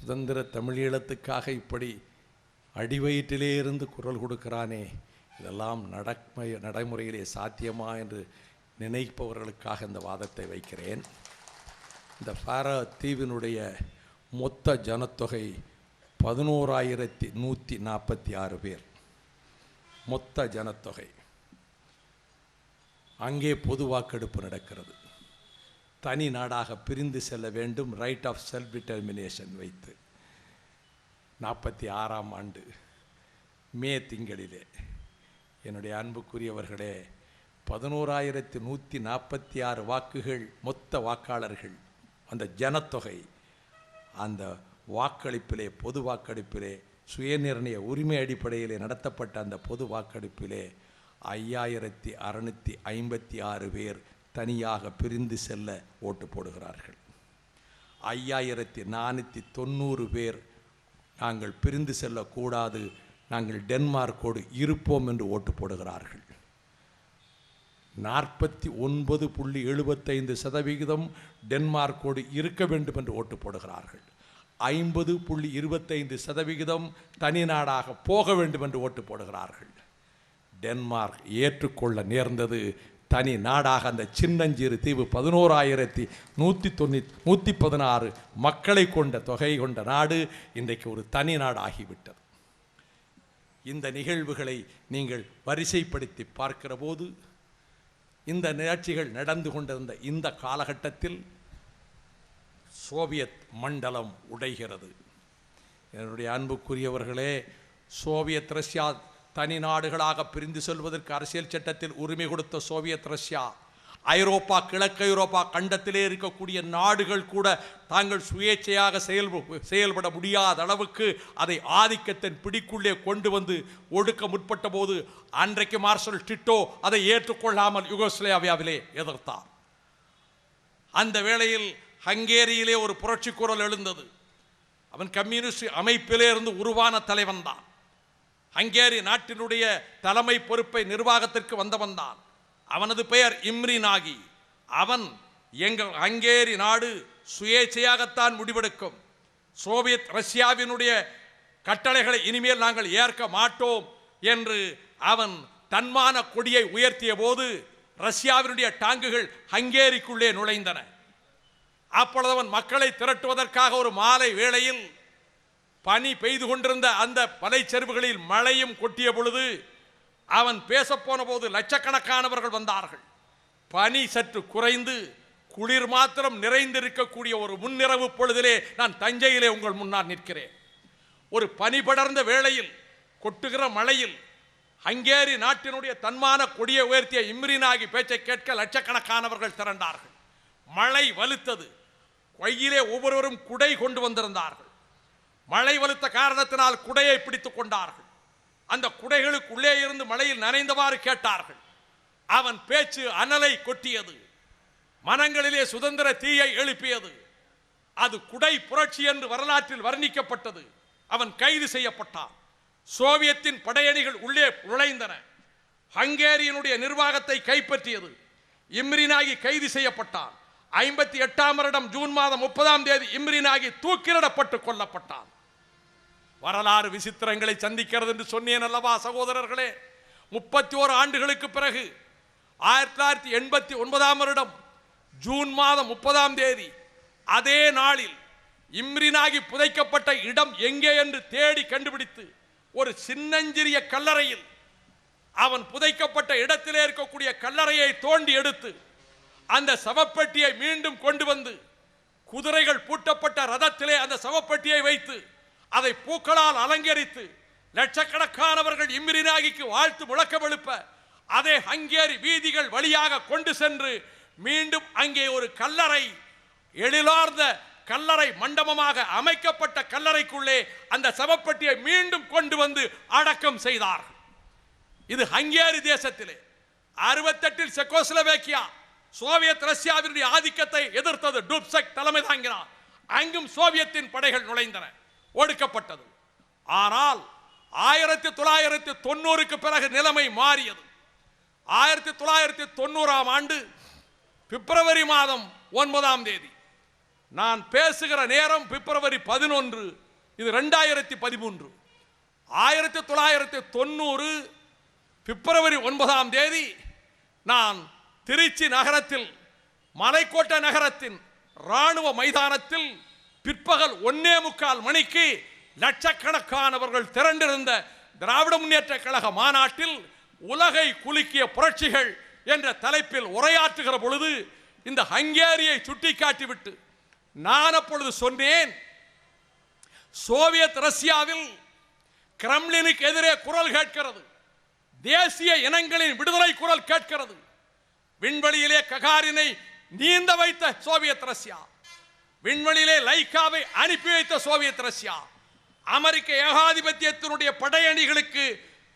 சுதந்திர தமிழீழத்துக்காக இப்படி அடிவயிற்றிலே இருந்து குரல் கொடுக்கிறானே, இதெல்லாம் நடைமுறையிலே சாத்தியமா என்று நினைப்பவர்களுக்காக இந்த வாதத்தை வைக்கிறேன். இந்த ஃபேரோ தீவினுடைய மொத்த ஜனத்தொகை 11,146 பேர் மொத்த ஜனத்தொகை. அங்கே பொது வாக்கெடுப்பு நடக்கிறது. தனி நாடாக பிரிந்து செல்ல வேண்டும், ரைட் ஆஃப் செல்ஃப் டிட்டர்மினேஷன் வைத்து 46ஆம் ஆண்டு மே திங்களிலே. என்னுடைய அன்புக்குரியவர்களே, 11,146 வாக்குகள் மொத்த வாக்காளர்கள். அந்த ஜனத்தொகை அந்த வாக்களிப்பிலே, பொது வாக்கெடுப்பிலே, சுயநிர்ணய உரிமை அடிப்படையிலே நடத்தப்பட்ட அந்த பொது வாக்கெடுப்பிலே 5,656 பேர் தனியாக பிரிந்து செல்ல ஓட்டு போடுகிறார்கள். 5,490 பேர் நாங்கள் பிரிந்து செல்லக்கூடாது, நாங்கள் டென்மார்க்கோடு இருப்போம் என்று ஓட்டு போடுகிறார்கள். 49.75% டென்மார்க்கோடு இருக்க வேண்டும் என்று ஓட்டு போடுகிறார்கள். 50.25% தனி நாடாக போக வேண்டும் என்று ஓட்டு போடுகிறார்கள். டென்மார்க் ஏற்றுக்கொள்ள நேர்ந்தது தனி நாடாக. அந்த சின்னஞ்சிறு தீவு 11,116 மக்களை கொண்ட தொகை கொண்ட நாடு இன்றைக்கு ஒரு தனி நாடு ஆகிவிட்டது. இந்த நிகழ்வுகளை நீங்கள் வரிசைப்படுத்தி பார்க்கிற போது, இந்த நிகழ்ச்சிகள் நடந்து கொண்டிருந்த இந்த காலகட்டத்தில் சோவியத் மண்டலம் உடைகிறது. என்னுடைய அன்புக்குரியவர்களே, சோவியத் ரஷ்யா தனி நாடுகளாக பிரிந்து செல்வதற்கு அரசியல் சட்டத்தில் உரிமை கொடுத்த சோவியத் ரஷ்யா ஐரோப்பா, கிழக்கு ஐரோப்பா கண்டத்திலே இருக்கக்கூடிய நாடுகள் கூட தாங்கள் சுயேட்சையாக செயல்பட முடியாத அளவுக்கு அதை ஆதிக்கத்தின் பிடிக்குள்ளே கொண்டு வந்து ஒடுக்க முற்பட்ட போது அன்றைக்கு மார்ஷல் டிட்டோ அதை ஏற்றுக்கொள்ளாமல் யுகோஸ்லேவியாவிலே எதிர்த்தார். அந்த வேளையில் ஹங்கேரியிலே ஒரு புரட்சி குரல் எழுந்தது. அவன் கம்யூனிஸ்ட் அமைப்பிலே இருந்து உருவான தலைவன் தான். ஹங்கேரி நாட்டினுடைய தலைமை பொறுப்பை நிர்வாகத்திற்கு வந்தவன் தான். அவனது பெயர் இம்ரி நாகி. அவன் எங்கள் ஹங்கேரி நாடு சுயேட்சையாகத்தான் முடிவெடுக்கும், சோவியத் ரஷ்யாவினுடைய கட்டளைகளை இனிமேல் நாங்கள் ஏற்க மாட்டோம் என்று அவன் தன்மான கொடியை உயர்த்திய போது ரஷ்யாவினுடைய டாங்குகள் ஹங்கேரிக்குள்ளே நுழைந்தன. அப்பொழுது அவன் மக்களை திரட்டுவதற்காக ஒரு மாலை வேளையில் பனி பெய்து கொண்டிருந்த அந்த மலைச்சரிவுகளில் மழையும் கொட்டிய பொழுது அவன் பேசப்போன போது லட்சக்கணக்கானவர்கள் வந்தார்கள். பனி சற்று குறைந்து குளிர் மாத்திரம் நிறைந்திருக்கக்கூடிய ஒரு முன்னிரவு பொழுதிலே நான் தஞ்சையிலே உங்கள் முன்னால் நிற்கிறேன். ஒரு பனி படர்ந்த வேளையில், கொட்டுகிற மழையில் ஹங்கேரி நாட்டினுடைய தன்மான கொடியை உயர்த்திய இம்ரி நாகி பேச்சை கேட்க லட்சக்கணக்கானவர்கள் திரண்டார்கள். மழை வலுத்தது. கையிலே ஒவ்வொருவரும் குடை கொண்டு வந்திருந்தார்கள். மழை வலுத்த காரணத்தினால் குடையை பிடித்துக் கொண்டார்கள். அந்த குடைகளுக்குள்ளே இருந்து மழையில் நனைந்தவாறு கேட்டார்கள். அவன் பேச்சு அனலை கொட்டியது, மனங்களிலே சுதந்திர தீயை எழுப்பியது. அது குடை புரட்சி என்று வரலாற்றில் வர்ணிக்கப்பட்டது. அவன் கைது செய்யப்பட்டான். சோவியத்தின் படையணிகள் உள்ளே நுழைந்தன. ஹங்கேரியினுடைய நிர்வாகத்தை கைப்பற்றியது. இம்ரி நாகி கைது செய்யப்பட்டான். 58ஆம் வருடம் ஜூன் மாதம் 30ஆம் தேதி இம்ரி நாகி தூக்கிலிடப்பட்டு கொல்லப்பட்டான். வரலாறு விசித்திரங்களை சந்திக்கிறது என்று சொன்னேன் அல்லவா சகோதரர்களே. 31 ஆண்டுகளுக்கு பிறகு 1989ஆம் வருடம் ஜூன் மாதம் 30ஆம் தேதி அதே நாளில் இம்ரி நாகி புதைக்கப்பட்ட இடம் எங்கே என்று தேடி கண்டுபிடித்து ஒரு சின்னஞ்சிறிய கல்லறையில், அவன் புதைக்கப்பட்ட இடத்திலே இருக்கக்கூடிய கல்லறையை தோண்டி எடுத்து அந்த சவப்பெட்டியை மீண்டும் கொண்டு வந்து குதிரைகள் பூட்டப்பட்ட ரதத்திலே அந்த சவப்பெட்டியை வைத்து அதை பூக்களால் அலங்கரித்து லட்சக்கணக்கானவர்கள் இம்ரி நாகிக்கு வாழ்த்து முழக்கம் எழுப்ப அதே ஹங்கேரி வீதிகள் வழியாக கொண்டு சென்று மீண்டும் அங்கே ஒரு கல்லறை, எழிலார்ந்த கல்லறை மண்டபமாக அமைக்கப்பட்ட கல்லறைக்குள்ளே அந்த சவப்பெட்டியை மீண்டும் கொண்டு வந்து அடக்கம் செய்தார்கள். இது ஹங்கேரி தேசத்திலே. 68இல் செக்கோஸ்லோவேக்கியா சோவியத் ரஷ்யாவினுடைய ஆதிக்கத்தை எதிர்த்தது. டூப்செக் தலைமை தாங்கினார். அங்கும் சோவியத்தின் படைகள் நுழைந்தன, ஒடுக்கப்பட்டது. ஆனால் 1990க்கு பிறகு நிலைமை மாறியது. 1990ஆம் ஆண்டு பிப்ரவரி மாதம் 9ஆம் தேதி நான் பேசுகிற நேரம் பிப்ரவரி 11, இது 2013. 1990 பிப்ரவரி 9 நான் திருச்சி நகரத்தில் மலைக்கோட்டை நகரத்தின் இராணுவ மைதானத்தில் பிற்பகல் 1:45 மணிக்கு லட்சக்கணக்கானவர்கள் திரண்டிருந்த திராவிட முன்னேற்ற கழக மாநாட்டில் உலகை குலுக்கிய புரட்சிகள் என்ற தலைப்பில் உரையாற்றுகிற பொழுது இந்த ஹங்கேரியை சுட்டிக்காட்டிவிட்டு நான் அப்பொழுது சொன்னேன், சோவியத் ரஷ்யாவில் கிரெம்ளினுக்கு எதிரே குரல் கேட்கிறது, தேசிய இனங்களின் விடுதலை குரல் கேட்கிறது. விண்வெளியிலே ககாரினை நீந்த வைத்த சோவியத் ரஷ்யா, விண்வெளியிலே லைக்காவை அனுப்பி வைத்த சோவியத் ரஷ்யா, அமெரிக்க ஏகாதிபத்தியத்தினுடைய படையணிகளுக்கு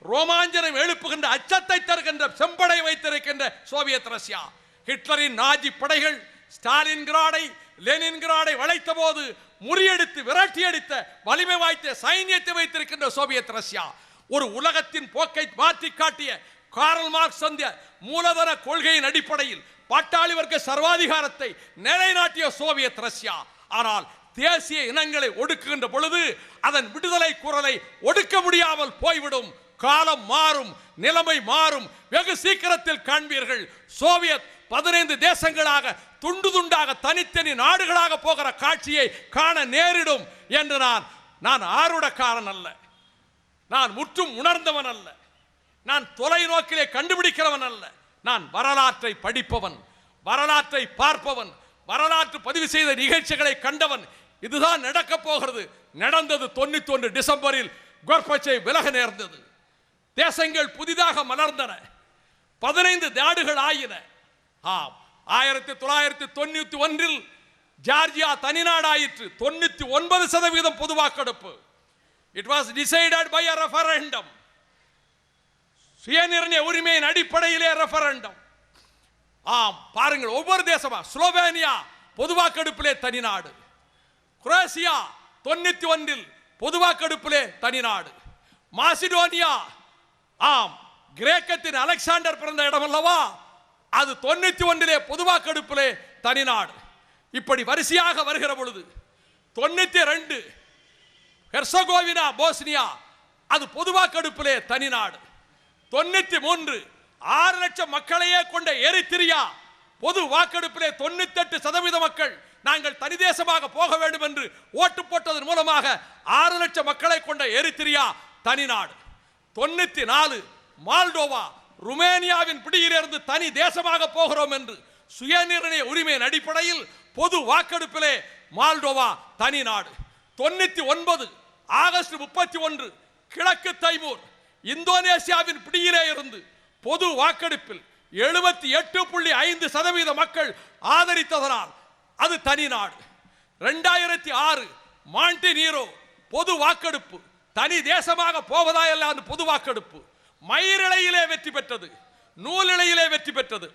ரோமாஞ்சனம் எழுப்புகின்ற அச்சத்தை தருகின்ற செம்படை வைத்திருக்கின்ற சோவியத் ரஷ்யா, ஹிட்லரின் நாஜி படைகள் ஸ்டாலின்கிராடை லெனின்கிராடை வளைத்த போது முறியடித்து விரட்டி அடித்த வலிமை வாய்ந்த சைன்யத்தை வைத்திருக்கின்ற சோவியத் ரஷ்யா, ஒரு உலகத்தின் போக்கை மாற்றி காட்டிய கார்ல் மார்க்ஸ் அந்த மூலதன கொள்கையின் அடிப்படையில் பாட்டாளி வர்க்க சர்வாதிகாரத்தை நிலைநாட்டிய சோவியத் ரஷ்யா. ஆனால் தேசிய இனங்களை ஒடுக்குகின்ற பொழுது அதன் விடுதலை குரலை ஒடுக்க முடியாமல் போய்விடும். காலம் மாறும், நிலைமை மாறும், வெகு சீக்கிரத்தில் காண்பீர்கள். சோவியத் 15 தேசங்களாக துண்டு துண்டாக தனித்தனி நாடுகளாக போகிற காட்சியை காண நேரிடும் என்று நான் ஆர்வக்காரன் அல்ல, நான் முற்றும் உணர்ந்தவன் அல்ல, நான் தொலைநோக்கிலே கண்டுபிடிக்கிறவன் அல்ல. நான் வரலாற்றை படிப்பவன், வரலாற்றை பார்ப்பவன், வரலாற்று பதிவு செய்த நிகழ்ச்சிகளை கண்டவன். இதுதான் நடக்க போகிறது. நடந்தது 91 டிசம்பரில் கோர்பச்சேவ் விலக நேர்ந்தது. தேசங்கள் புதிதாக மலர்ந்தன, 15 நாடுகள் ஆயின. 1991 ஜார்ஜியா தனிநாடாயிற்று. 99% பொது வாக்கெடுப்பு. It was decided by a referendum. சுயநிர்ணய உரிமையின் அடிப்படையிலே ரெஃபரண்டம். பாருங்கள், ஒவ்வொரு தேசமா, ஸ்லோவேனியா பொது வாக்கெடுப்பிலே தனிநாடு, குரோேஷியா 91 பொது வாக்கெடுப்பிலே தனிநாடு, மாசிடோனியா கிரேக்கத்தின் அலெக்சாண்டர் பிறந்த இடம் அல்லவா, அது 91 பொது வாக்கெடுப்பிலே தனிநாடு. இப்படி வரிசையாக வருகிற பொழுது 92 ஹெர்சகோவினா போஸ்னியா, அது பொது வாக்கெடுப்பிலே தனிநாடு. 93 6 லட்சம் மக்களையே கொண்ட எரித்திரியா பொது வாக்கெடுப்பிலே 98% மக்கள் நாங்கள் தனி தேசமாக போக வேண்டும் என்று ஓட்டு போட்டதன் மூலமாக 6 லட்சம் மக்களை கொண்ட எரித்திரியா தனிநாடு. 94 மால்டோவா ருமேனியாவின் பிடியிலிருந்து தனி தேசமாக போகிறோம் என்று சுயநிர்ணய உரிமையின் அடிப்படையில் பொது வாக்கெடுப்பிலே மால்டோவா தனிநாடு. 99 ஆகஸ்ட் 31 கிழக்கு தைமூர் இந்தோனேசியாவின் பிடியிலே இருந்து பொது வாக்கெடுப்பில் 78.5% மக்கள் ஆதரித்ததனால் அது தனிநாடு. 2006 மாண்டினீரோ பொது வாக்கெடுப்பு, தனி தேசமாக போவதா எல்லாம் பொது வாக்கெடுப்பு மயிரிழையிலே வெற்றி பெற்றது, நூலிழையிலே வெற்றி பெற்றது.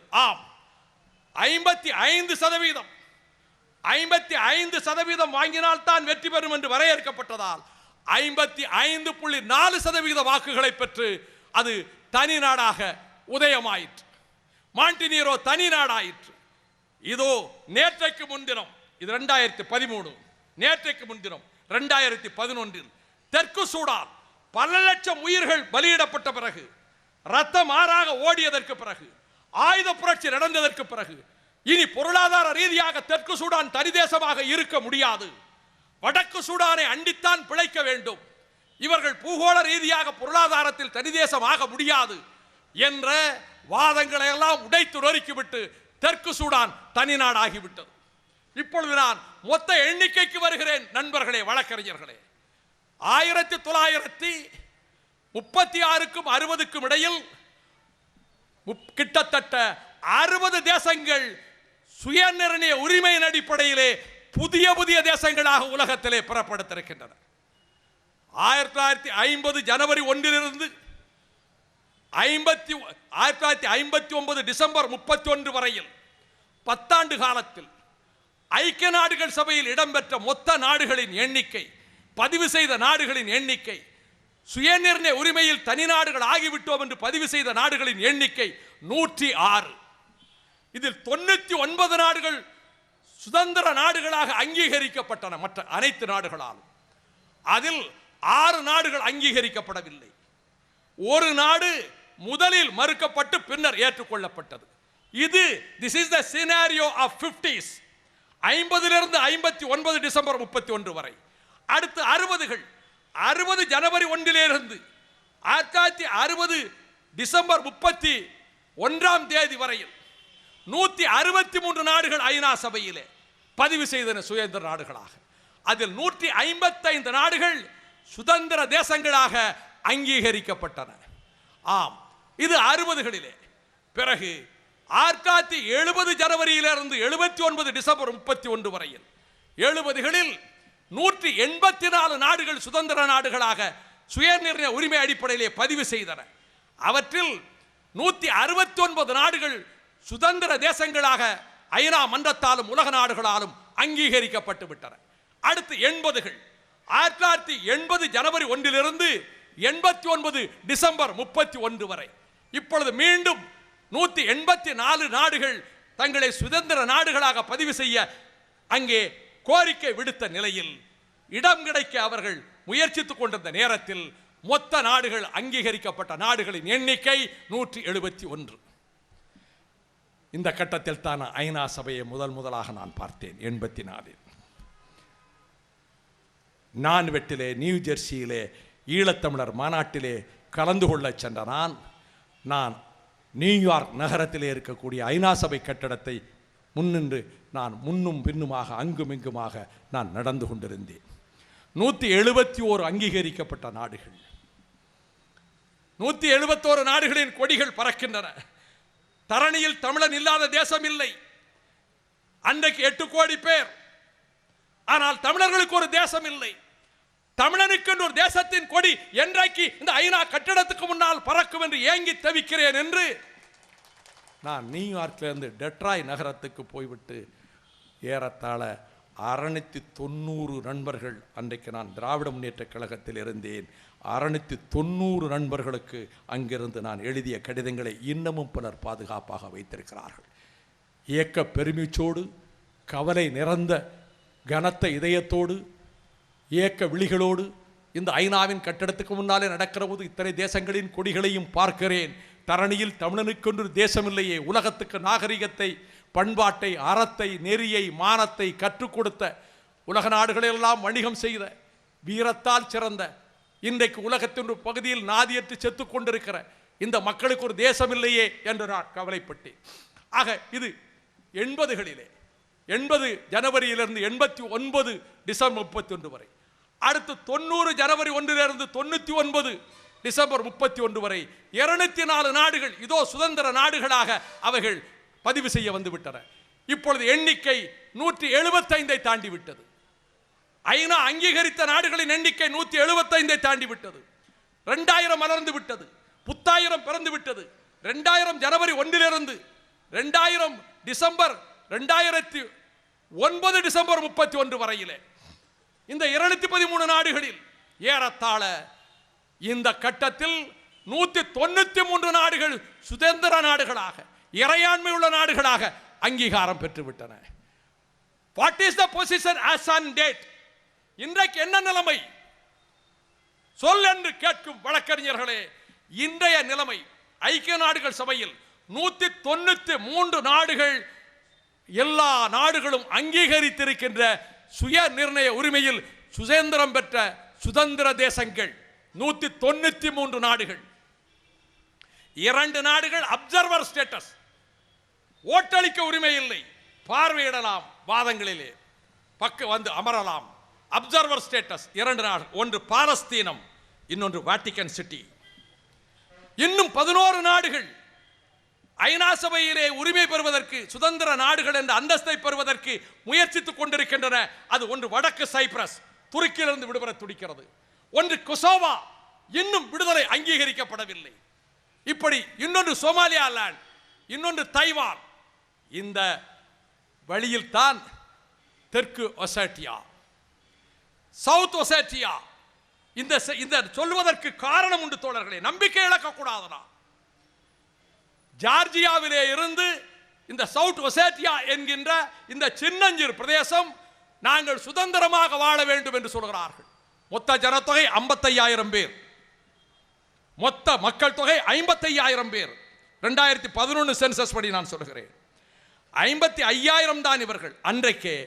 55% வாங்கினால் தான் வெற்றி பெறும் என்று வரையறுக்கப்பட்டதால் 55.4% வாக்குகளை பெற்று அது தனி நாடாக உதயமாயிற்று. மாண்டினீரோ தனி நாடாயிற்று. இதோ நேற்றைக்கு முன்தினம், இது 2013, நேற்றைக்கு முன்தினம் 2011 தெற்கு சூடான் பல லட்சம் உயிர்கள் பலியிடப்பட்ட பிறகு, ரத்தம் ஆறாக ஓடியதற்கு பிறகு, ஆயுத புரட்சி நடந்ததற்கு பிறகு இனி பொருளாதார ரீதியாக தெற்கு சூடான் தனி தேசமாக இருக்க முடியாது, வடக்கு சூடானை அண்டித்தான் பிழைக்க வேண்டும், இவர்கள் பூகோள ரீதியாக பொருளாதாரத்தில் தனி தேசமாக முடியாது என்ற வாதங்களை எல்லாம் உடைத்து நொறுக்கிவிட்டு தெற்கு சூடான் தனி நாடாகிவிட்டது. இப்பொழுது நான் மொத்த எண்ணிக்கைக்கு வருகிறேன் நண்பர்களே, வழக்கறிஞர்களே. 1936க்கும் 60க்கும் இடையில் கிட்டத்தட்ட 60 தேசங்கள் சுயநிர்ணய உரிமையின் அடிப்படையிலே புதிய புதிய தேசங்களாக உலகத்திலே புறப்படுத்திருக்கின்றன. 1950 ஜனவரி 1 1959 டிசம்பர் 31 வரையில் 10 ஆண்டு காலத்தில் ஐக்கிய நாடுகள் சபையில் இடம்பெற்ற மொத்த நாடுகளின் எண்ணிக்கை, பதிவு செய்த நாடுகளின் எண்ணிக்கை, சுயநிர்ணய உரிமையில் தனி நாடுகள் ஆகிவிட்டோம் என்று பதிவு செய்த நாடுகளின் எண்ணிக்கை 106. இதில் 99 நாடுகள் சுதந்திர நாடுகளாக அங்கீகரிக்கப்பட்டன மற்ற அனைத்து நாடுகளாலும். அதில் 6 நாடுகள் அங்கீகரிக்கப்படவில்லை. ஒரு நாடு முதலில் மறுக்கப்பட்டு பின்னர் ஏற்றுக்கொள்ளப்பட்டது. இது this is the scenario of 50s. 50லிருந்து 59 டிசம்பர் 31 வரை. அடுத்து 60கள். 60 ஜனவரி 1லிருந்து 1960 டிசம்பர் 31ஆம் தேதி வரையில் 163 நாடுகள் ஐநா சபையிலே பதிவு செய்தன சுதந்திர நாடுகளாக. அதில் 155 நாடுகள் சுதந்திர தேசங்களாக அங்கீகரிக்கப்பட்டன. ஆம், இது 60களிலே. பிறகு 1970 ஜனவரியிலிருந்து 79 டிசம்பர் 31 வரையில் 70களில் 184 நாடுகள் சுதந்திர நாடுகளாக சுயநிர்ணய உரிமை அடிப்படையிலே பதிவு செய்தன. அவற்றில் 169 நாடுகள் சுதந்திர தேசங்களாக ஐநா மன்றத்தாலும் உலக நாடுகளாலும் அங்கீகரிக்கப்பட்டு விட்டன. அடுத்து 80கள். 1980 ஜனவரி 1லிருந்து 89 டிசம்பர் 31 வரை. இப்பொழுது மீண்டும் 184 நாடுகள் தங்களை சுதந்திர நாடுகளாக பதிவு செய்ய அங்கே கோரிக்கை விடுத்த நிலையில் இடம் கிடைக்க அவர்கள் முயற்சித்துக் கொண்டிருந்த நேரத்தில் மொத்த நாடுகள் அங்கீகரிக்கப்பட்ட நாடுகளின் எண்ணிக்கை 171. இந்த கட்டத்தில் தான் ஐநா சபையை முதலாக நான் பார்த்தேன். 84 நான்வெட்டிலே நியூ ஜெர்சியிலே ஈழத்தமிழர் மாநாட்டிலே கலந்து கொள்ள சென்ற நான் நியூயார்க் நகரத்திலே இருக்கக்கூடிய ஐநா சபை கட்டடத்தை முன்னின்று நான் முன்னும் பின்னுமாக அங்கும் இங்குமாக நான் நடந்து கொண்டிருந்தேன். 171 அங்கீகரிக்கப்பட்ட நாடுகள், 171 நாடுகளின் கொடிகள் பறக்கின்றன. தரணியில் தமிழன் இல்லாத தேசம் இல்லை. அன்றைக்கு 8 கோடி பேர். ஆனால் தமிழர்களுக்கு ஒரு தேசம் இல்லை. தமிழனுக்கு ஒரு தேசத்தின் கொடி என்றைக்கு இந்த ஐநா கட்டடத்துக்கு முன்னால் பறக்கும் என்று ஏங்கி தவிக்கிறேன் என்று நான் நியூயார்க்கிலிருந்து டெட்ராய் நகரத்துக்கு போய்விட்டு ஏறத்தாழ 690 நண்பர்கள், அன்றைக்கு நான் திராவிட முன்னேற்ற கழகத்தில் இருந்தேன், 690 நண்பர்களுக்கு அங்கிருந்து நான் எழுதிய கடிதங்களை இன்னமும் பலர் பாதுகாப்பாக வைத்திருக்கிறார்கள். இயக்க பெருமிச்சோடு, கவலை நிறைந்த கனத்த இதயத்தோடு, இயக்க விழிகளோடு இந்த ஐநாவின் கட்டடத்துக்கு முன்னாலே நடக்கிற போது இத்தனை தேசங்களின் கொடிகளையும் பார்க்கிறேன். தரணியில் தமிழனுக்கொன்று தேசமில்லையே. உலகத்துக்கு நாகரிகத்தை, பண்பாட்டை, அறத்தை, நெறியை, மானத்தை கற்றுக் கொடுத்த, உலக நாடுகளெல்லாம் வணிகம் செய்த, வீரத்தால் சிறந்த, இன்றைக்கு உலகத்தின் ஒரு பகுதியில் நாதியற்று செத்து கொண்டிருக்கிற இந்த மக்களுக்கு ஒரு தேசம் இல்லையே என்று நான் கவலைப்பட்டேன். ஆக இது 80களிலே, 80 ஜனவரியிலிருந்து 89 டிசம்பர் 31 வரை. அடுத்து 90 ஜனவரி 1லிருந்து 99 டிசம்பர் 31 வரை 204 நாடுகள் இதோ சுதந்திர நாடுகளாக அவைகள் பதிவு செய்ய வந்துவிட்டன. இப்பொழுது எண்ணிக்கை 175 தாண்டி விட்டது. ஐநா அங்கீகரித்த நாடுகளின் எண்ணிக்கை 175 தாண்டி விட்டது. 2000 மலர்ந்து விட்டது. புத்தாயிரம் பிறந்து விட்டது. 2000 ஜனவரி 1லிருந்து 2000 டிசம்பர் 2009 டிசம்பர் 31 வரையிலே இந்த 213 நாடுகளில் ஏறத்தாழ இந்த கட்டத்தில் 193 நாடுகள் சுதந்திர நாடுகளாக, இறையாண்மை உள்ள நாடுகளாக அங்கீகாரம் பெற்றுவிட்டன. What is the position as on date? இன்றைக்கு என்ன நிலைமை சொல் என்று கேட்கும் வழக்கறிஞர்களே, இன்றைய நிலைமை ஐக்கிய நாடுகள் சபையில் 193 நாடுகள், எல்லா நாடுகளும் அங்கீகரித்திருக்கின்ற சுய நிர்ணய உரிமையில் சுதந்திரம் பெற்ற சுதந்திர தேசங்கள் 193 நாடுகள். 2 நாடுகள் அப்சர்வர் ஸ்டேட்டஸ், ஓட்டளிக்க உரிமை இல்லை, பார்வையிடலாம், வாதங்களிலே வந்து அமரலாம். அப்சர்வர் ஸ்டேட்டஸ் 2 நாடு, ஒன்று பாலஸ்தீனம், இன்னொன்று வாட்டிகன் சிட்டி. இன்னும் 11 நாடுகள் ஐநா சபையிலே உரிமை பெறுவதற்கு, சுதந்திர நாடுகள் என்ற அந்தஸ்தை பெறுவதற்கு முயற்சித்துக் கொண்டிருக்கின்றன. அது ஒன்று வடக்கு சைப்ரஸ், துருக்கியிலிருந்து விடுபட துடிக்கிறது. ஒன்று கொசோவா, இன்னும் விடுதலை அங்கீகரிக்கப்படவில்லை. இப்படி இன்னொன்று சோமாலியா லேண்ட், இன்னொன்று தைவான். இந்த வழியில் தான் தெற்கு ஒசேட்டியா, சவுத் ஒசேட்டியா, இந்த சொல்வதற்கு காரணம் உண்டு தோழர்களே, நம்பிக்கை இழக்கக்கூடாதுனா. ஜார்ஜியாவிலே இருந்து இந்த சவுத் ஒசேட்டியா என்கின்ற இந்த சின்னஞ்சிறு பிரதேசம் நாங்கள் சுதந்திரமாக வாழ வேண்டும் என்று சொல்கிறார்கள். மொத்த ஜனத்தொகை 55,000 பேர், மொத்த மக்கள் தொகை 55,000 பேர். 2011 சென்சஸ் படி நான் சொல்கிறேன். 55,000 தான் இவர்கள். அன்றைக்கே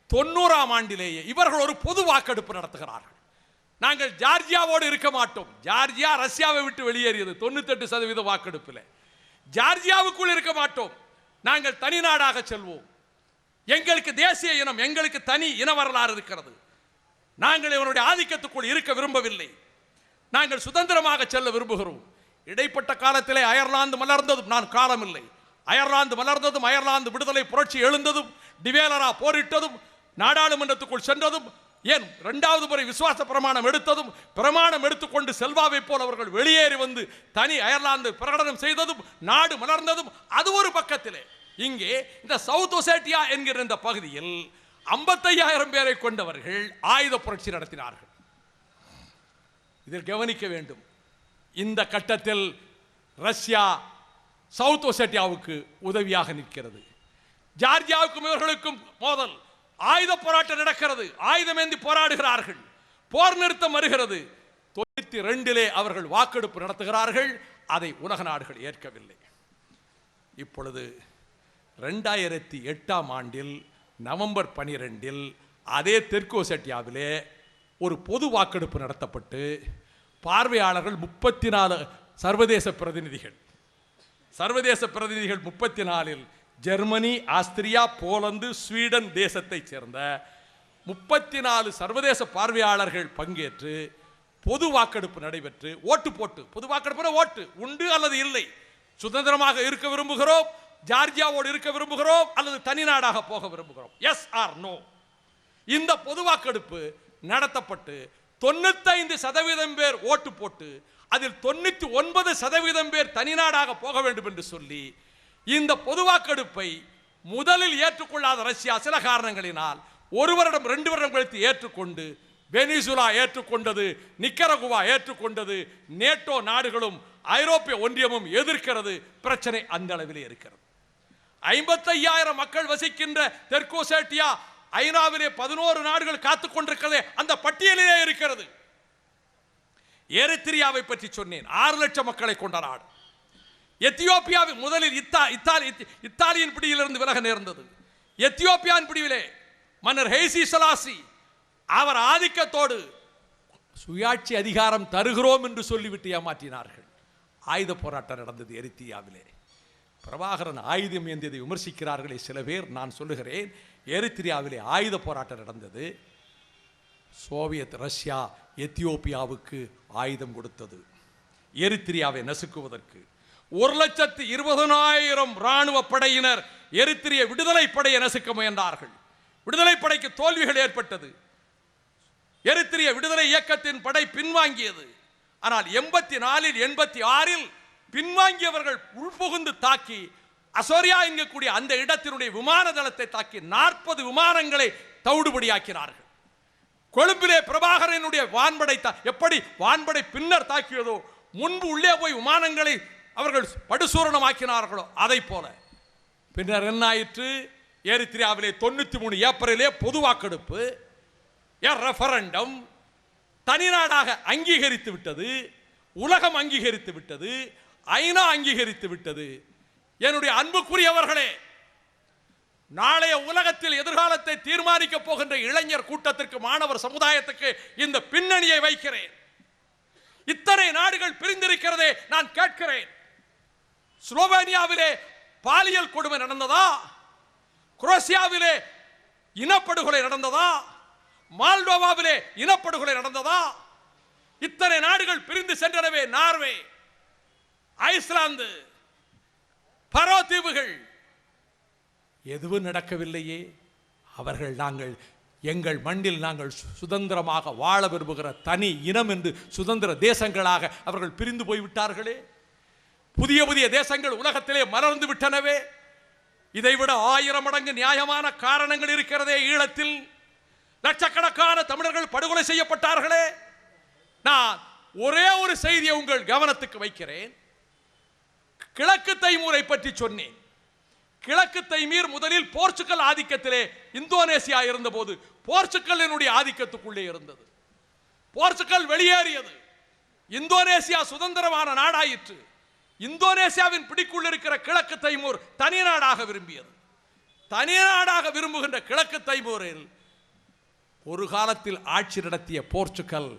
90ஆம் ஆண்டிலேயே இவர்கள் ஒரு பொது வாக்கெடுப்பு நடத்துகிறார்கள். நாங்கள் ஜார்ஜியாவோடு இருக்க மாட்டோம். ஜார்ஜியா ரஷ்யாவை விட்டு வெளியேறியது 98% வாக்கெடுப்பில். ஜார்ஜியாவுக்குள் இருக்க மாட்டோம், நாங்கள் தனி நாடாக செல்வோம். எங்களுக்கு தேசிய இனம், எங்களுக்கு தனி இன வரலாறு இருக்கிறது. நாங்கள் இவனுடைய ஆதிக்கத்துக்குள் இருக்க விரும்பவில்லை. நாங்கள் சுதந்திரமாக செல்ல விரும்புகிறோம். இடைப்பட்ட காலத்திலே அயர்லாந்து மலர்ந்ததும் நான் காலமில்லை. அயர்லாந்து மலர்ந்ததும், அயர்லாந்து விடுதலை புரட்சி எழுந்ததும், டிவேலரா போரிட்டதும், நாடாளுமன்றத்துக்குள் சென்றதும், ஏன் 2வது முறை விசுவாச பிரமாணம் எடுத்ததும், பிரமாணம் எடுத்துக்கொண்டு செல்வாவை போல் அவர்கள் வெளியேறி வந்து தனி அயர்லாந்து பிரகடனம் செய்ததும், நாடு மலர்ந்ததும், அது ஒரு பக்கத்திலே. இங்கே இந்த சவுத் ஒசேட்டியா என்கிற இந்த பகுதியில் 55,000 பேரை கொண்டவர்கள் ஆயுத புரட்சி நடத்தினார்கள். இதில் கவனிக்க வேண்டும், இந்த கட்டத்தில் ரஷ்யா சவுத் ஒசேட்டியாவுக்கு உதவியாக நிற்கிறது. ஜார்ஜியாவுக்கும் இவர்களுக்கும் மோதல், ஆயுத போராட்டம் நடக்கிறது, ஆயுதமேந்தி போராடுகிறார்கள், போர் நிறுத்தம் வருகிறது. 92 அவர்கள் வாக்கெடுப்பு நடத்துகிறார்கள். அதை உலக நாடுகள் ஏற்கவில்லை. இப்பொழுது 2008ஆம் ஆண்டில் நவம்பர் 12 அதே தெற்கு ஒசேட்டியாவிலே ஒரு பொது வாக்கெடுப்பு நடத்தப்பட்டு பார்வையாளர்கள் 34 சர்வதேச பிரதிநிதிகள் 34 ஜெர்மனி, ஆஸ்திரியா, போலந்து, ஸ்வீடன் தேசத்தைச் சேர்ந்த 34 சர்வதேச பார்வையாளர்கள் பங்கேற்று பொது வாக்கெடுப்பு நடைபெற்று ஓட்டு போட்டு, பொது வாக்கெடுப்பு ஓட்டு உண்டு அல்லது இல்லை, சுதந்திரமாக இருக்க விரும்புகிறோம், ஜார்ஜியாவோடு இருக்க விரும்புகிறோம் அல்லது தனி நாடாக போக விரும்புகிறோம், எஸ் ஆர் நோ. இந்த பொது வாக்கெடுப்பு நடத்தப்பட்டு 95% பேர் ஓட்டு போட்டு அதில் 99% பேர் தனி நாடாக போக வேண்டும் என்று சொல்லி இந்த பொது வாக்கெடுப்பை முதலில் ஏற்றுக்கொள்ளாத ரஷ்யா சில காரணங்களினால் 1 வருடம் 2 வருடம் கழித்து ஏற்றுக்கொண்டு, வெனிசுலா ஏற்றுக்கொண்டது, நிக்கரகுவா ஏற்றுக்கொண்டது, நேட்டோ நாடுகளும் ஐரோப்பிய ஒன்றியமும் எதிர்க்கிறது. பிரச்சனை அந்த அளவிலே இருக்கிறது. 55,000 மக்கள் வசிக்கின்ற தெற்கு ஒசேட்டியா ஐநாவிலே 11 நாடுகள் காத்துக் கொண்டிருக்கிறதே, அந்த பட்டியலிலே இருக்கிறது. எரித்திரியாவை பற்றி சொன்னேன், 6 லட்சம் மக்களை கொண்ட நாடு. எத்தியோப்பியாவை முதலில் இத்தாலியின் பிடியிலிருந்து விலக நேர்ந்தது. எத்தியோப்பியாவின் பிடிவிலே மன்னர் ஹெய்சி சலாசி அவர் ஆதிக்கத்தோடு சுயாட்சி அதிகாரம் தருகிறோம் என்று சொல்லிவிட்டு ஏமாற்றினார்கள். ஆயுத போராட்டம் நடந்தது எரித்திரியாவிலே. பிரபாகரன் ஆயுதம் ஏந்தியதை விமர்சிக்கிறார்களே சில பேர். நான் சொல்லுகிறேன், எரித்திரியாவிலே ஆயுத போராட்டம் நடந்தது. சோவியத் ரஷ்யா எத்தியோப்பியாவுக்கு ஆயுதம் கொடுத்தது எரித்திரியாவை நசுக்குவதற்கு. 1,20,000 ராணுவ படையினர் எரித்திரிய விடுதலை படையை நசுக்க முயன்றார்கள். விடுதலை படைக்கு தோல்விகள் ஏற்பட்டது. எரித்திரிய விடுதலை இயக்கத்தின் படை பின்வாங்கியது. ஆனால் 84 86 பின்வாங்கியவர்கள் உள்புகுந்து தாக்கி அசோரியா என்கக்கூடிய அந்த இடத்தினுடைய விமான தளத்தை தாக்கி 40 விமானங்களை தவிடுபடியாக்கினார்கள். கொழும்பிலே பிரபாகரனுடைய வான்படை எப்படி வான்படை பின்னர் தாக்கியதோ, முன்பு உள்ளே போய் விமானங்களை அவர்கள் படுசூரணமாக்கினார்களோ அதை போல. பின்னர் என்ன ஆயிற்று? எரித்திரியாவிலே 93 ஏப்ரலிலே பொது வாக்கெடுப்பு, ரெஃபரண்டம், தனி நாடாக அங்கீகரித்து விட்டது, உலகம் அங்கீகரித்து விட்டது, ஐநா அங்கீகரித்து விட்டது. என்னுடைய அன்புக்குரியவர்களே, நாளைய உலகத்தில் எதிர்காலத்தை தீர்மானிக்க போகின்ற இளைஞர் கூட்டத்திற்கு, மாணவர் சமுதாயத்துக்கு இந்த பின்னணியை வைக்கிறேன். இத்தனை நாடுகள் பிரிந்திருக்கிறதே, நான் கேட்கிறேன், ஸ்லோவேனியாவிலே பாலியல் கொடுமை நடந்ததா? குரோசியாவிலே இனப்படுகொலை நடந்ததா? மால்டோவாவிலே இனப்படுகொலை நடந்ததா? இத்தனை நாடுகள் பிரிந்து சென்றனவே, நார்வே, ஐஸ்லாந்து, பரோ தீவுகள், எதுவும் நடக்கவில்லையே. அவர்கள் நாங்கள் எங்கள் மண்ணில் நாங்கள் சுதந்திரமாக வாழ விரும்புகிற தனி இனம் என்று சுதந்திர தேசங்களாக அவர்கள் பிரிந்து போய்விட்டார்களே. புதிய புதிய தேசங்கள் உலகத்திலே மலர்ந்து விட்டனவே. இதைவிட 1000 மடங்கு நியாயமான காரணங்கள் இருக்கிறதே. ஈழத்தில் லட்சக்கணக்கான தமிழர்கள் படுகொலை செய்யப்பட்டார்களே. நான் ஒரே ஒரு செய்தியை உங்கள் கவனத்துக்கு வைக்கிறேன். கிழக்கு தைமூரை பற்றி சொன்னேன். கிழக்கு தைமீர் முதலில் போர்ச்சுகல் ஆதிக்கத்திலே இந்தோனேசியா இருந்தபோது போர்ச்சுகலினுடைய ஆதிக்கத்துக்குள்ளே இருந்தது. போர்ச்சுகல் வெளியேறியது, இந்தோனேசியா சுதந்திரமான நாடாயிற்று. இந்தோனேசியாவின் பிடிக்குள் இருக்கிற கிழக்கு தைமூர் தனி நாடாக விரும்பியது. தனி நாடாக விரும்புகின்ற கிழக்கு தைமூரில் ஒரு காலத்தில் ஆட்சி நடத்திய போர்ச்சுகல்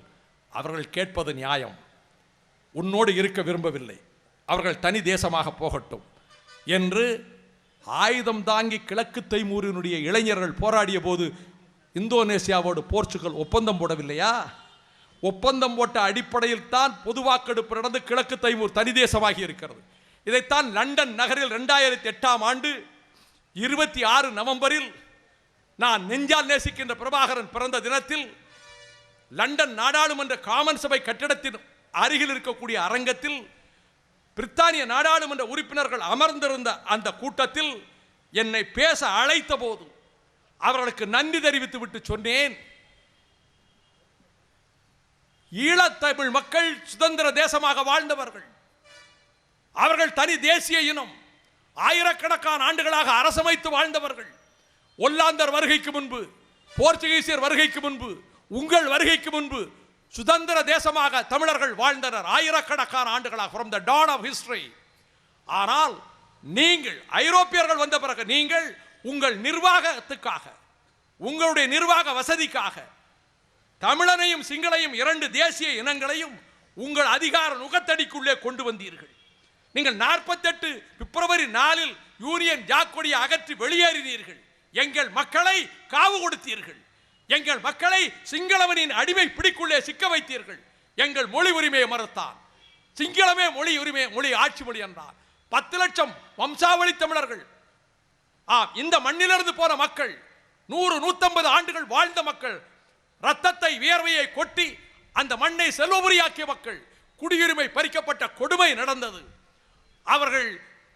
அவர்கள் கேட்பது நியாயம். உன்னோடு இருக்க விரும்பவில்லை, அவர்கள் தனி தேசமாக போகட்டும் என்று ஆயுதம் தாங்கி கிழக்கு தைமூரினுடைய இளைஞர்கள் போராடிய போது இந்தோனேசியாவோடு போர்ச்சுகல் ஒப்பந்தம் போடவில்லையா? ஒப்பந்தம் போட்ட அடிப்படையில் தான் பொது வாக்கெடுப்பு நடந்து கிழக்கு தைமூர் தனி தேசமாகி இருக்கிறது. இதைத்தான் லண்டன் நகரில் 2008ஆம் ஆண்டு 26 நவம்பரில் நான் நெஞ்சால் நேசிக்கின்ற பிரபாகரன் பிறந்த தினத்தில் லண்டன் நாடாளுமன்ற காமன் சபை கட்டிடத்தின் அருகில் இருக்கக்கூடிய அரங்கத்தில் பிரித்தானிய நாடாளுமன்ற உறுப்பினர்கள் அமர்ந்திருந்த அந்த கூட்டத்தில் என்னை பேச அழைத்த போது அவர்களுக்கு நன்றி தெரிவித்து விட்டு சொன்னேன், ஈழத்தமிழ் மக்கள் சுதந்திர தேசமாக வாழ்ந்தவர்கள், அவர்கள் தனி தேசிய இனம், ஆயிரக்கணக்கான ஆண்டுகளாக அரசமைத்து வாழ்ந்தவர்கள். ஒல்லாந்தர் வருகைக்கு முன்பு, போர்ச்சுகீசியர் வருகைக்கு முன்பு, உங்கள் வருகைக்கு முன்பு சுதந்திர தேசமாக தமிழர்கள் வாழ்ந்தனர் ஆயிரக்கணக்கான ஆண்டுகளாக, from the dawn of history. ஆனால் நீங்கள் ஐரோப்பியர்கள் வந்த பிறகு நீங்கள் உங்கள் நிர்வாகத்துக்காக, உங்களுடைய நிர்வாக வசதிக்காக தமிழனையும் சிங்களையும் 2 தேசிய இனங்களையும் உங்கள் அதிகார நுகத்தடிக்குள்ளே கொண்டு வந்தீர்கள். நீங்கள் 48 பிப்ரவரி 4 யூனியன் ஜாக் கொடியை அகற்றி வெளியேறினீர்கள். எங்கள் மக்களை காவு கொடுத்தீர்கள். எங்கள் மக்களை சிங்களவனின் அடிமை பிடிக்குள்ளே சிக்க வைத்தீர்கள். எங்கள் மொழி உரிமையை மறுத்தான். சிங்களமே மொழி ஆட்சி மொழி என்றார். 10 லட்சம் வம்சாவளி தமிழர்கள், இந்த மண்ணிலிருந்து போன மக்கள், 100-150 ஆண்டுகள் வாழ்ந்த மக்கள், ரத்தத்தை வியர்வையை கொட்டி அந்த மண்ணை செல்வபுரியாக்கிய மக்கள், குடியுரிமை பறிக்கப்பட்ட கொடுமை நடந்தது. அவர்கள்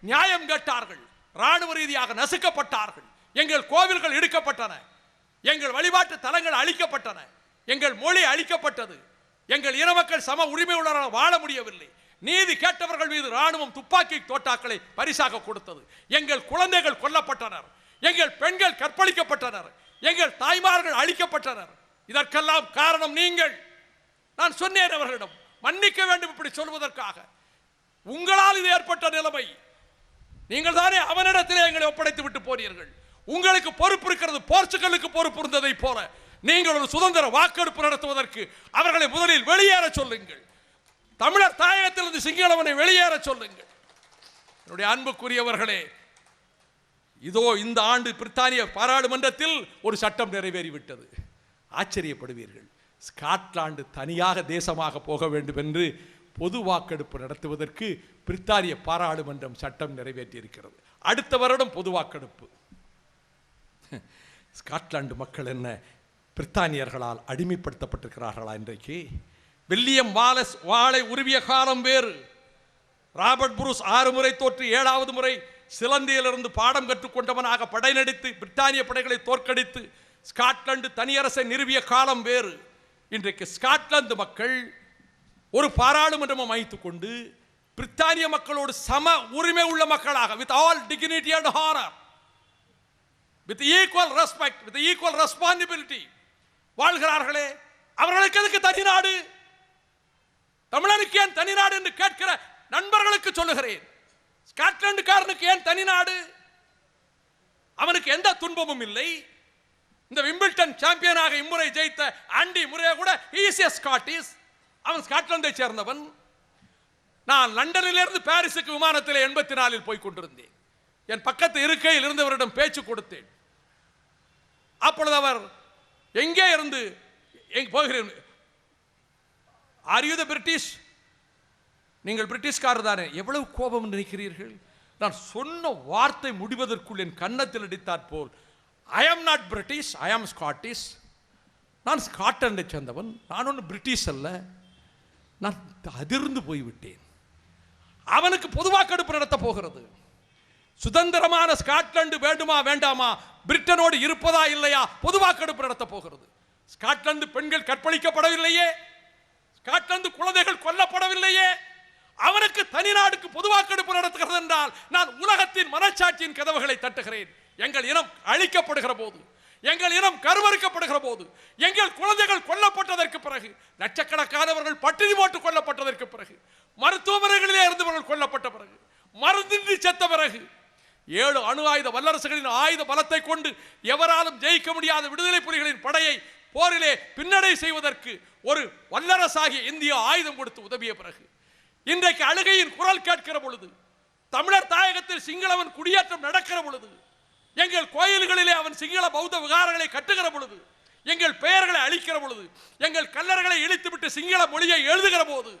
நியாயம் கேட்டார்கள், ராணுவ ரீதியாக நசுக்கப்பட்டார்கள். எங்கள் கோவில்கள் இடிக்கப்பட்டன, எங்கள் வழிபாட்டு தலங்கள் அழிக்கப்பட்டன, எங்கள் மொழி அழிக்கப்பட்டது, எங்கள் இன மக்கள் சம உரிமை உள்ளவர்களாக வாழ முடியவில்லை. நீதி கேட்டவர்கள் மீது ராணுவம் துப்பாக்கி தோட்டாக்களை பரிசாக கொடுத்தது. எங்கள் குழந்தைகள் கொல்லப்பட்டனர், எங்கள் பெண்கள் கற்பழிக்கப்பட்டனர், எங்கள் தாய்மார்கள் அழிக்கப்பட்டனர். இதற்கெல்லாம் காரணம் நீங்கள். நான் சொன்னேன் அவர்களிடம், மன்னிக்க வேண்டும் இப்படி சொல்வதற்காக. உங்களால் இது ஏற்பட்ட நிலைமை. நீங்கள் தானே அவனிடத்திலே எங்களை ஒப்படைத்து விட்டு போனீர்கள். உங்களுக்கு பொறுப்பு இருக்கிறது, போர்ச்சுகலுக்கு பொறுப்பு இருந்ததை போல நீங்கள் ஒரு சுதந்திர வாக்கெடுப்பு நடத்துவதற்கு அவர்களை முதலில் வெளியேற சொல்லுங்கள். தமிழர் தாயகத்திலிருந்து சிங்களவனை வெளியேற சொல்லுங்கள். என்னுடைய அன்புக்குரியவர்களே, இதோ இந்த ஆண்டு பிரித்தானிய பாராளுமன்றத்தில் ஒரு சட்டம் நிறைவேறிவிட்டது. ஆச்சரியப்படுவீர்கள், ஸ்காட்லாந்து தனியாக தேசமாக போக வேண்டும் என்று பொது வாக்கெடுப்பு நடத்துவதற்கு பிரித்தானிய பாராளுமன்றம் சட்டம் நிறைவேற்றியிருக்கிறது. அடுத்த வருடம் பொது வாக்கெடுப்பு. ஸ்காட்லாந்து மக்கள் என்ன பிரித்தானியர்களால் அடிமைப்படுத்தப்பட்டிருக்கிறார்களா? இன்றைக்கு வில்லியம் வாலஸ் வாளை உருவிய காலம் வேறு. ராபர்ட் புரூஸ் 6 முறை தோற்று 7வது முறை சிலந்தியிலிருந்து பாடம் கற்றுக்கொண்டவனாக படை நடித்து பிரித்தானிய படைகளை தோற்கடித்து ஸ்காட்லாந்து தனியரசை நிறுவிய காலம் வேறு. இன்றைக்கு ஸ்காட்லாந்து மக்கள் ஒரு பாராளுமன்றம் அமைத்துக் கொண்டு பிரித்தானிய மக்களோடு சம உரிமை உள்ள மக்களாக, with all dignity and honour, with equal respect, with equal responsibility வாழ்கிறார்களே. அவர்களுக்கு எதுக்கு தனிநாடு? தமிழனுக்கு ஏன் தனிநாடு என்று கேட்கிற நண்பர்களுக்கு சொல்லுகிறேன், ஸ்காட்லாந்துக்காரனுக்கு ஏன் தனிநாடு? அவனுக்கு எந்த துன்பமும் இல்லை. இந்த விம்பிள்டன் சாம்பியனாக இம்முறை ஜெயித்த ஆண்டி முறையை கூட ஸ்காட்டிஷ், அவன் ஸ்காட்லாந்தை சேர்ந்தவன். நான் லண்டனிலிருந்து பாரிஸுக்கு விமானத்தில் 84 போய் கொண்டிருந்தேன். என் பக்கத்து இருக்கையில் இருந்தவரிடம் பேச்சு கொடுத்தேன். அப்பொழுது அவர், எங்கே இருந்து போகிறேன்? Are you the British? நீங்கள் பிரிட்டிஷ்காரர் தானே? எவ்வளவு கோபம் நினைக்கிறீர்கள்? நான் சொன்ன வார்த்தை முடிவதற்குள் என் கன்னத்தில் அடித்தாற் போல், ஐ ஆம் நாட் பிரிட்டிஷ், ஐ ஆம் ஸ்காட்டிஷ். நான் ஸ்காட்லாண்டை சேர்ந்தவன், நான் ஒன்றும் பிரிட்டிஷ் அல்ல. நான் அதிர்ந்து போய்விட்டேன். அவனுக்கு பொது வாக்கெடுப்பு நடத்த போகிறது. சுதந்திரமான ஸ்காட்லாந்து வேண்டுமா வேண்டாமா, பிரிட்டனோடு இருப்பதா இல்லையா, பொது வாக்கெடுப்பு நடத்த போகிறது. ஸ்காட்லாந்து பெண்கள் கற்பழிக்கப்படவில்லையே, ஸ்காட்லாந்து குழந்தைகள் கொல்லப்படவில்லையே, அவனுக்கு தனி நாடுக்கு பொது வாக்கெடுப்பு நடத்துகிறது என்றால் நான் உலகத்தின் மனச்சாட்சியின் கதவுகளை தட்டுகிறேன். எங்கள் இனம் அழிக்கப்படுகிற போது, எங்கள் இனம் கருவறுக்கப்படுகிற போது, எங்கள் குழந்தைகள் கொல்லப்பட்டதற்கு பிறகு, லட்சக்கணக்கானவர்கள் பட்டினி போட்டு கொல்லப்பட்டதற்கு பிறகு, மருத்துவமனைகளிலே இருந்தவர்கள் கொல்லப்பட்ட பிறகு, மருந்தின்றி செத்த பிறகு, 7 அணு ஆயுத வல்லரசுகளின் ஆயுத பலத்தை கொண்டு எவராலும் ஜெயிக்க முடியாத விடுதலை புலிகளின் படையை போரிலே பின்னடை செய்வதற்கு ஒரு வல்லரசாகிய இந்தியா ஆயுதம் கொடுத்து உதவிய பிறகு, இன்றைக்கு அழுகையின் குரல் கேட்கிற பொழுது, தமிழர் தாயகத்தில் சிங்களவன் குடியேற்றம் நடக்கிற பொழுது, எங்கள் கோயில்களிலே அவன் சிங்கள பௌத்த விகாரங்களை கட்டுகிற பொழுது, எங்கள் பெயர்களை அழிக்கிற பொழுது, எங்கள் கல்லறைகளை இழித்துவிட்டு சிங்கள மொழியை எழுதுகிற போது,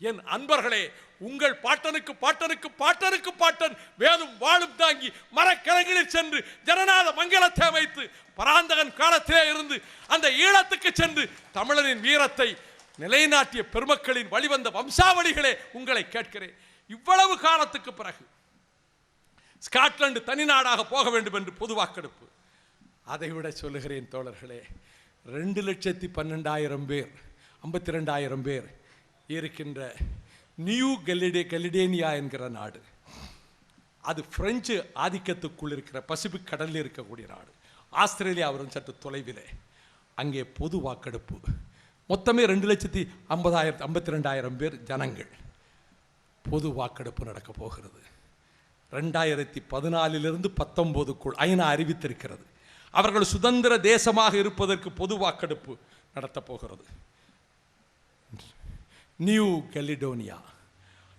என் அன்பர்களே, உங்கள் பாட்டனுக்கு பாட்டனுக்கு பாட்டனுக்கு பாட்டன் வேலும் வாழும் தாங்கி மரக்கிழங்கில் சென்று ஜனநாத மங்கலத்தை அமைத்து பராந்தகன் காலத்திலே இருந்து அந்த ஈழத்துக்கு சென்று தமிழனின் வீரத்தை நிலைநாட்டிய பெருமக்களின் வழிவந்த வம்சாவளிகளே, உங்களை கேட்கிறேன். இவ்வளவு காலத்துக்கு பிறகு ஸ்காட்லாந்து தனி நாடாக போக வேண்டும் என்று பொது வாக்கெடுப்பு. அதை விட சொல்லுகிறேன் தோழர்களே, 2,12,000 பேர் 52,000 பேர் இருக்கின்ற நியூ கலிடேனியா என்கிற நாடு, அது பிரெஞ்சு ஆதிக்கத்துக்குள் இருக்கிற பசிபிக் கடலில் இருக்கக்கூடிய நாடு. ஆஸ்திரேலியா வரும் சற்று தொலைவிலே. அங்கே பொது வாக்கெடுப்பு. மொத்தமே 2,50,052 பேர் ஜனங்கள். பொது வாக்கெடுப்பு நடக்க போகிறது. 2014 19 ஐநா அறிவித்திருக்கிறது. அவர்கள் சுதந்திர தேசமாக இருப்பதற்கு பொது வாக்கெடுப்பு நடத்தப் போகிறது. New Caledonia.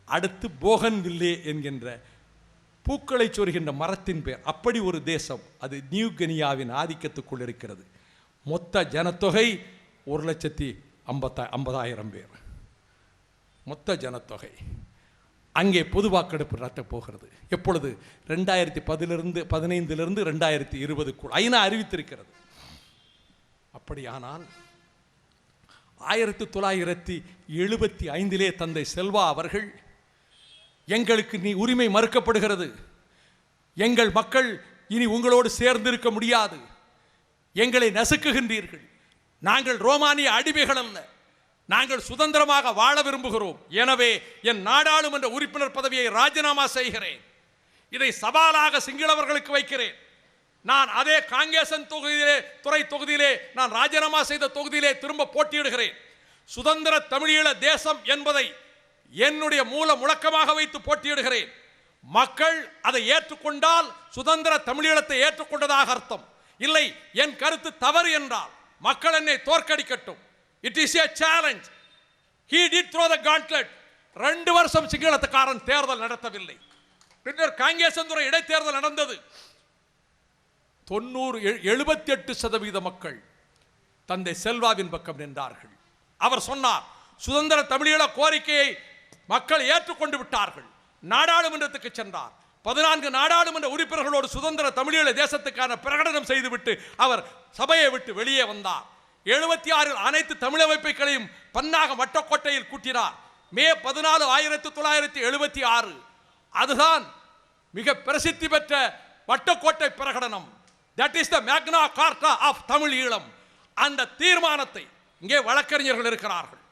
அடுத்து போகன்வில்லே என்கின்ற பூக்களை சொருகின்ற மரத்தின் பேர். அப்படி ஒரு தேசம், அது நியூ கனியாவின் ஆதிக்கத்துக்குள் இருக்கிறது. மொத்த ஜனத்தொகை 1,50,000 பேர். மொத்த ஜனத்தொகை. அங்கே பொது வாக்கெடுப்பு நடத்தப் போகிறது. எப்பொழுது? 2015 2020 ஐநா அறிவித்திருக்கிறது. அப்படியானால் 1975 தந்தை செல்வா அவர்கள், எங்களுக்கு நீ உரிமை மறுக்கப்படுகிறது, எங்கள் மக்கள் இனி உங்களோடு சேர்ந்திருக்க முடியாது, எங்களை நசுக்குகின்றீர்கள், நாங்கள் ரோமானிய அடிமைகள் அல்ல, நாங்கள் சுதந்திரமாக வாழ விரும்புகிறோம், எனவே என் நாடாளுமன்ற உறுப்பினர் பதவியை ராஜினாமா செய்கிறேன், இதை சவாலாக சிங்களவர்களுக்கு வைக்கிறேன், நான் அதே காங்கேசன் தொகுதியிலே நான் ராஜினாமா செய்த தொகுதியிலே திரும்ப போட்டியிடுகிறேன், சுதந்திர தமிழீழ தேசம் என்பதை என்னுடைய மூல முழக்கமாக வைத்து போட்டியிடுகிறேன், மக்கள் அதை ஏற்றுக்கொண்டால் சுதந்திர தமிழீழத்தை ஏற்றுக்கொண்டதாக அர்த்தம், இல்லை என் கருத்து தவறு என்றால் மக்கள் என்னை தோற்கடிக்கட்டும். It is a challenge. He did throw the gauntlet. 2 வருஷம் சிங்களத்துக்காரன் தேர்தல் நடத்தவில்லை. பின்னர் காங்கேசந்துறை இடைத்தேர்தல் நடந்தது. 78% மக்கள் தந்தை செல்வாவின் பக்கம் நின்றார்கள். அவர் சொன்னார், சுதந்திர தமிழீழ கோரிக்கையை மக்கள் ஏற்றுக்கொண்டு விட்டார்கள். நாடாளுமன்றத்துக்கு சென்றார். 14 நாடாளுமன்ற உறுப்பினர்களோடு சுதந்திர தமிழீழ தேசத்துக்கான பிரகடனம் செய்துவிட்டு அவர் சபையை விட்டு வெளியே வந்தார். 76 அனைத்து தமிழமைப்புகளையும் பன்னாக மட்டக்கோட்டையில் கூட்டினார். மே 14 1976 அதுதான் மிக பிரசித்தி பெற்ற வட்டக்கோட்டை பிரகடனம். That is the Magna Carta of Tamil Eelam. அந்த தீர்மானத்தை, இங்கே வழக்கறிஞர்கள் இருக்கிறார்கள்,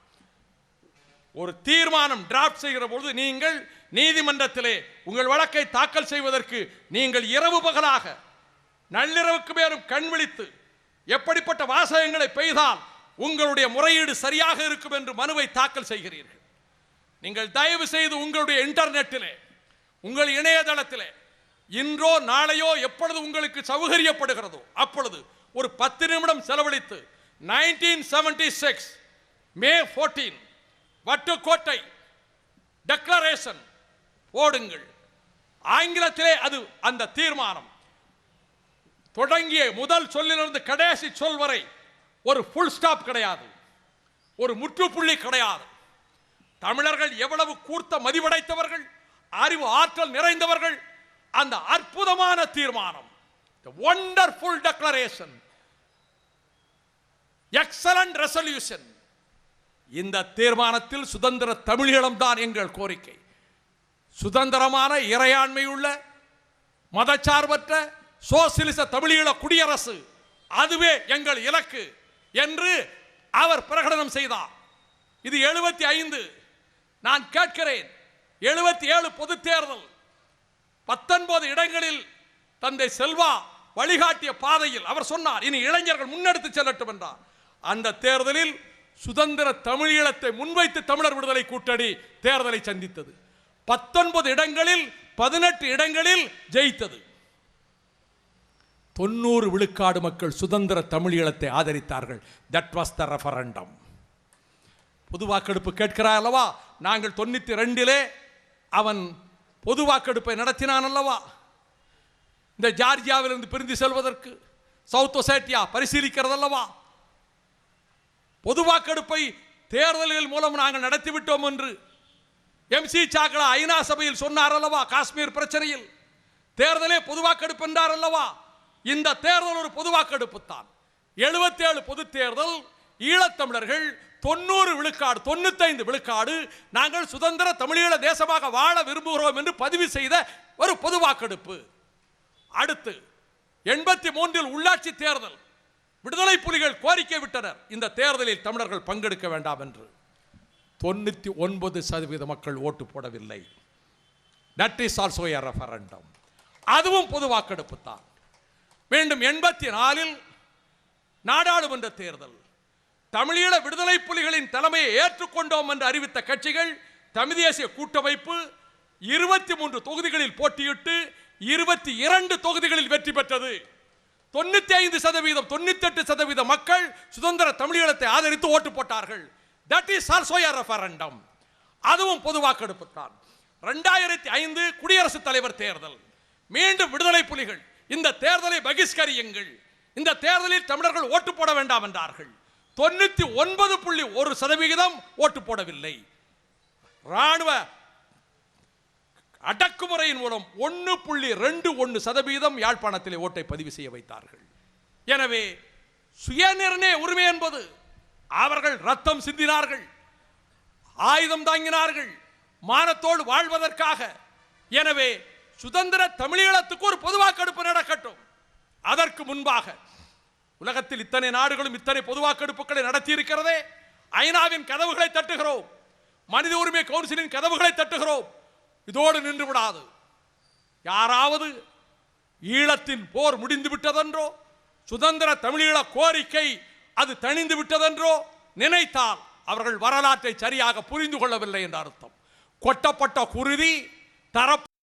ஒரு தீர்மானம் டிராஃப்ட் செய்கிற பொழுது நீங்கள் நீதிமன்றத்திலே உங்கள் வழக்கை தாக்கல் செய்வதற்கு நீங்கள் இரவு பகலாக நள்ளிரவுக்கு மேலும் கண் விழித்து எப்படிப்பட்ட வாசகங்களை பெய்தால் உங்களுடைய முறையீடு சரியாக இருக்கும் என்று மனுவை தாக்கல் செய்கிறீர்கள். நீங்கள் தயவு செய்து உங்களுடைய இன்டர்நெட்டிலே, உங்கள் இணையதளத்திலே இன்றோ நாளையோ எப்பொழுது உங்களுக்கு சௌகரியப்படுகிறதோ அப்பொழுது ஒரு 10 நிமிடம் செலவழித்து 1976 மே 14 வட்டுக்கோட்டை டெக்ளரேஷன் போடுங்கள். ஆங்கிலத்திலே அது அந்த தீர்மானம் தொடங்கிய முதல் சொல்லிலிருந்து கடைசி சொல் வரை ஒரு ஃபுல் ஸ்டாப் கிடையாது, ஒரு முற்றுப்புள்ளி கிடையாது. தமிழர்கள் எவ்வளவு கூர்த்த மதிவடைத்தவர்கள், அறிவு ஆற்றல் நிறைந்தவர்கள். அந்த அற்புதமான தீர்மானம், the wonderful declaration, excellent resolution. இந்த தீர்மானத்தில் சுதந்திர தமிழீழம் தான் எங்கள் கோரிக்கை. சுதந்திரமான இறையாண்மையுள்ள மதச்சார்பற்ற சோசியலிச தமிழீழ குடியரசு, அதுவே எங்கள் இலக்கு என்று அவர் பிரகடனம் செய்தார். இது 75. நான் கேட்கிறேன், 77 பொது தேர்தல் 19 இடங்களில் தந்தை செல்வா வழிகாட்டிய பாதையில் அவர் சொன்னார், இனி இளைஞர்கள் முன்னெடுத்து செல்லட்டும் என்றார். அந்த தேர்தலில் சுதந்திர தமிழீழத்தை முன்வைத்து தமிழர் விடுதலை கூட்டணி தேர்தலை சந்தித்தது. 19 இடங்களில் 18 இடங்களில் ஜெயித்தது. 90 விழுக்காடு மக்கள் சுதந்திர தமிழீழத்தை ஆதரித்தார்கள். That was the referendum. பொது வாக்கெடுப்பு கேட்கிறார் அல்லவா? நாங்கள் 92 அவன் பொது வாக்கெடுப்பை நடத்தினான் அல்லவா? இந்த ஜார்ஜியாவிலிருந்து பிரிந்து செல்வதற்கு சவுத் ஒசேட்டியா பரிசீலிக்கிறது அல்லவா? பொது வாக்கெடுப்பை தேர்தல்கள் மூலம் நாங்கள் நடத்திவிட்டோம் என்று MC சாக்லா ஐநா சபையில் சொன்னார் அல்லவா? காஷ்மீர் பிரச்சனையில் தேர்தலே பொது வாக்கெடுப்பு என்றார் அல்லவா? இந்த தேர்தல் ஒரு பொது வாக்கெடுப்பு தான். 77 பொது தேர்தல் ஈழத்தமிழர்கள் 90 விழுக்காடு 95 விழுக்காடு நாங்கள் சுதந்திர தமிழீழ தேசமாக வாழ விரும்புகிறோம் என்று பதிவு செய்த ஒரு பொது வாக்கெடுப்பு. அடுத்து 83 உள்ளாட்சி தேர்தல் விடுதலை புலிகள் கோரிக்கை விட்டனர், இந்த தேர்தலில் தமிழர்கள் பங்கெடுக்க வேண்டாம் என்று. 99% மக்கள் ஓட்டு போடவில்லை. That is also a referendum. அதுவும் பொது வாக்கெடுப்பு தான். மீண்டும் 84 நாடாளுமன்ற தேர்தல். தமிழீழ விடுதலை புலிகளின் தலைமையை ஏற்றுக்கொண்டோம் என்று அறிவித்த கட்சிகள் தமிழ் தேசிய கூட்டமைப்பு 23 தொகுதிகளில் போட்டியிட்டு 22 தொகுதிகளில் வெற்றி பெற்றது. 95% 98% மக்கள் சுதந்திர தமிழீழத்தை ஆதரித்து ஓட்டு போட்டார்கள். That is also a referendum. அதுவும் பொது வாக்கெடுப்பு தான். 2005 குடியரசுத் தலைவர் தேர்தல். மீண்டும் விடுதலை புலிகள் இந்த தேர்தலை பகிஷ்கரியுங்கள், இந்த தேர்தலில் தமிழர்கள் ஓட்டு போட வேண்டாம் என்றார்கள். 99.1% ஓட்டு போடவில்லை. ராணுவ அடக்குமுறையின் மூலம் 1.21% யாழ்ப்பாணத்திலே ஓட்டை பதிவு செய்ய வைத்தார்கள். எனவே சுயநிர்ணய உரிமை என்பது அவர்கள் ரத்தம் சிந்தினார்கள், ஆயுதம் தாங்கினார்கள் மானத்தோடு வாழ்வதற்காக. எனவே சுதந்திர தமிழீழத்துக்கு ஒரு பொது வாக்கெடுப்பு நடக்கட்டும். அதற்கு முன்பாக உலகத்தில் இத்தனை நாடுகளும் இத்தனை பொது வாக்கெடுப்புகளை நடத்தி இருக்கிறதே. ஐநாவின் கதவுகளை தட்டுகிறோம், மனித உரிமை கவுன்சிலின் கதவுகளை தட்டுகிறோம். இதோடு நின்று விடாது. யாராவது ஈழத்தின் போர் முடிந்து விட்டதென்றோ, சுதந்திர தமிழீழ கோரிக்கை அது தணிந்து விட்டதென்றோ நினைத்தால் அவர்கள் வரலாற்றை சரியாக புரிந்து கொள்ளவில்லை என்ற அர்த்தம். கொட்டப்பட்ட குருதி தரப்பு